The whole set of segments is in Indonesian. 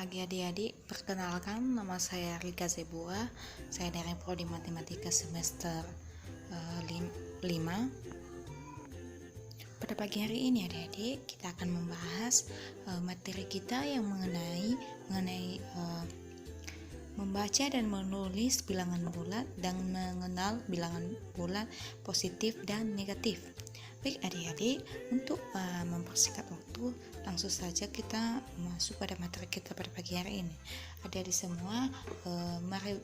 pagi adik-adik, perkenalkan nama saya Rika Zebua. Saya dari Prodi Matematika semester 5. Pada pagi hari ini adik-adik, kita akan membahas materi kita yang mengenai membaca dan menulis bilangan bulat dan mengenal bilangan bulat positif dan negatif. Baik adik-adik, untuk mempersingkat waktu, langsung saja kita masuk pada materi kita pada pagi hari ini. Adik-adik semua, mari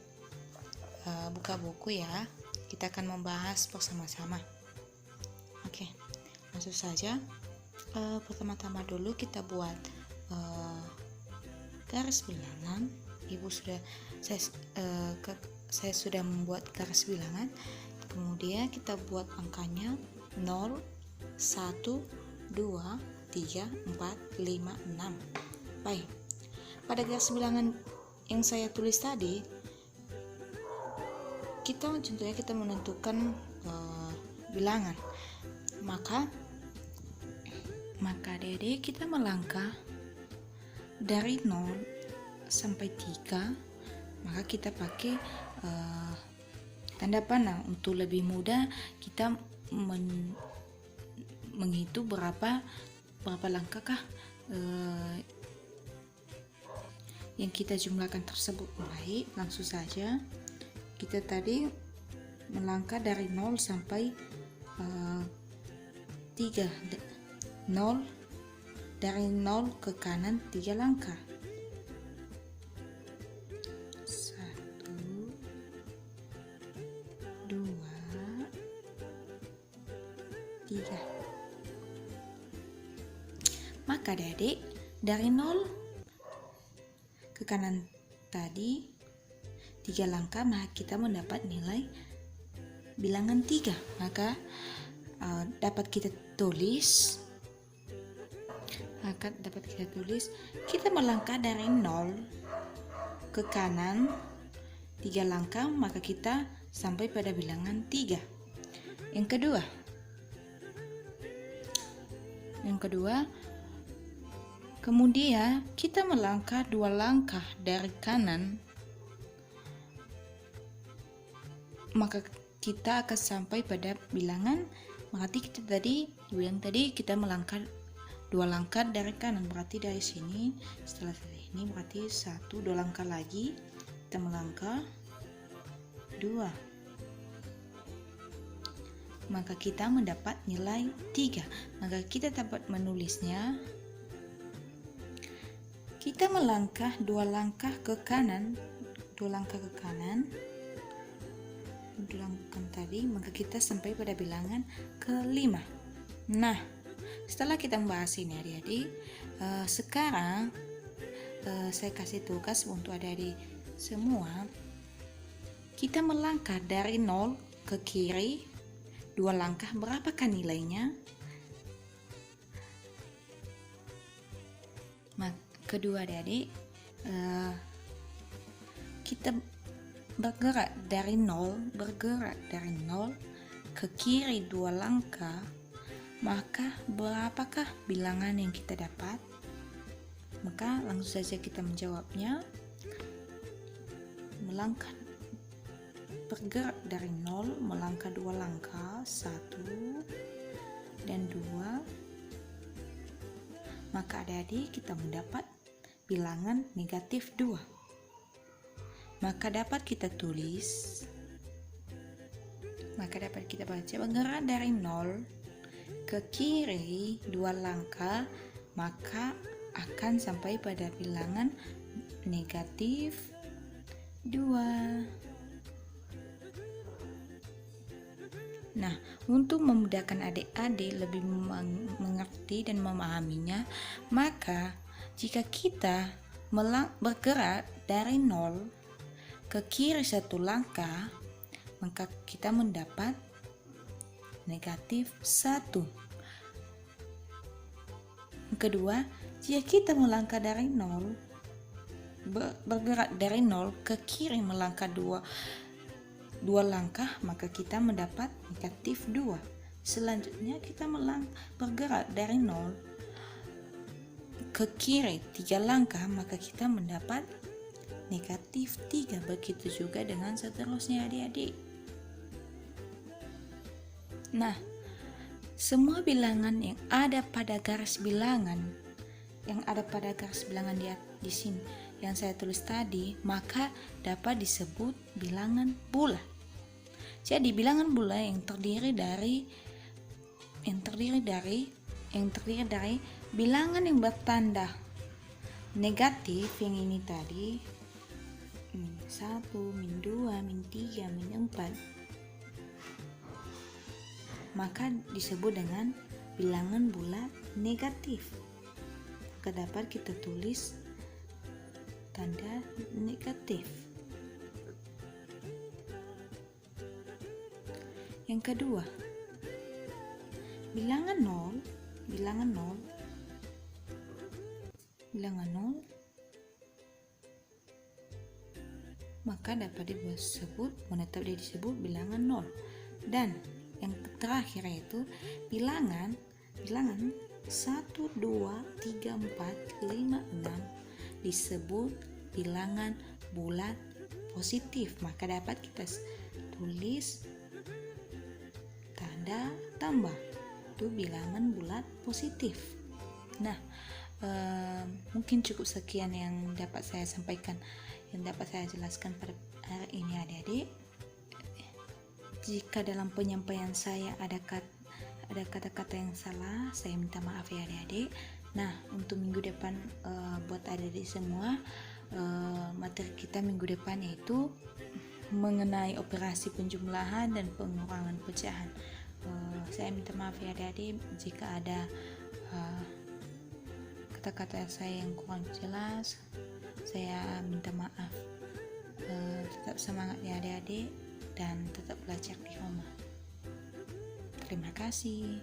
buka buku ya. Kita akan membahas bersama-sama. Oke, langsung saja. Pertama-tama dulu kita buat garis bilangan. Saya sudah membuat garis bilangan. Kemudian kita buat angkanya 0, 1, 2, 3, 4, 5, 6. Baik, pada garis bilangan yang saya tulis tadi, contohnya kita menentukan bilangan. Maka adik-adik kita melangkah dari 0 sampai 3, maka kita pakai tanda panah untuk lebih mudah kita menghitung berapa langkahkah yang kita jumlahkan tersebut. Baik, langsung saja. Kita tadi melangkah dari 0 sampai 3. 0 dari 0 ke kanan 3 langkah. 3. Maka adik, dari 0 ke kanan tadi 3 langkah, maka kita mendapat nilai bilangan 3. Maka dapat kita tulis kita melangkah dari 0 ke kanan 3 langkah, maka kita sampai pada bilangan 3. Yang kedua, kemudian kita melangkah 2 langkah dari kanan, maka kita akan sampai pada bilangan. Berarti kita melangkah 2 langkah dari kanan, berarti dari sini, setelah ini berarti 2 langkah lagi kita melangkah 2, maka kita mendapat nilai 3. Maka kita dapat menulisnya, kita melangkah 2 langkah ke kanan, 2 langkah tadi, maka kita sampai pada bilangan ke-5. Nah, setelah kita membahas ini adik-adik, sekarang saya kasih tugas untuk adik-adik semua. Kita melangkah dari 0 ke kiri 2 langkah, berapakah nilainya? Kedua adik-adik, kita bergerak dari 0 ke kiri 2 langkah, maka berapakah bilangan yang kita dapat? Maka langsung saja kita menjawabnya. Bergerak dari 0, melangkah 2 langkah, 1 dan 2, maka adik-adik kita mendapat bilangan negatif 2. Maka dapat kita tulis, dapat kita baca, bergerak dari 0 ke kiri 2 langkah, maka akan sampai pada bilangan negatif 2. Nah, untuk memudahkan adik-adik lebih mengerti dan memahaminya, maka jika kita bergerak dari 0 ke kiri 1 langkah, maka kita mendapat negatif 1. Yang kedua, jika kita melangkah dari 0, bergerak dari 0 ke kiri melangkah 2 langkah, maka kita mendapat negatif 2. Selanjutnya kita bergerak dari 0 ke kiri 3 langkah, maka kita mendapat negatif 3. Begitu juga dengan seterusnya adik-adik. Nah, semua bilangan yang ada pada garis bilangan di sini yang saya tulis tadi, maka dapat disebut bilangan bulat. Jadi bilangan bulat yang terdiri dari bilangan yang bertanda negatif yang ini tadi, min 1, min 2, min 3, min 4, maka disebut dengan bilangan bulat negatif. Maka dapat kita tulis tanda negatif. Yang kedua, bilangan 0 maka dapat menetap disebut bilangan 0. Dan yang terakhir yaitu bilangan 1, 2, 3, 4, 5, 6 disebut bilangan bulat positif. Maka dapat kita tulis tanda tambah, itu bilangan bulat positif. Nah, mungkin cukup sekian yang dapat saya sampaikan, yang dapat saya jelaskan pada hari ini adik-adik. Jika dalam penyampaian saya ada kata-kata yang salah, saya minta maaf ya adik-adik. Nah, untuk minggu depan buat adik-adik semua, materi kita minggu depan yaitu mengenai operasi penjumlahan dan pengurangan pecahan. Saya minta maaf ya adik-adik jika ada kata-kata saya yang kurang jelas. Saya minta maaf. Tetap semangat ya adik-adik dan tetap belajar di rumah. Terima kasih.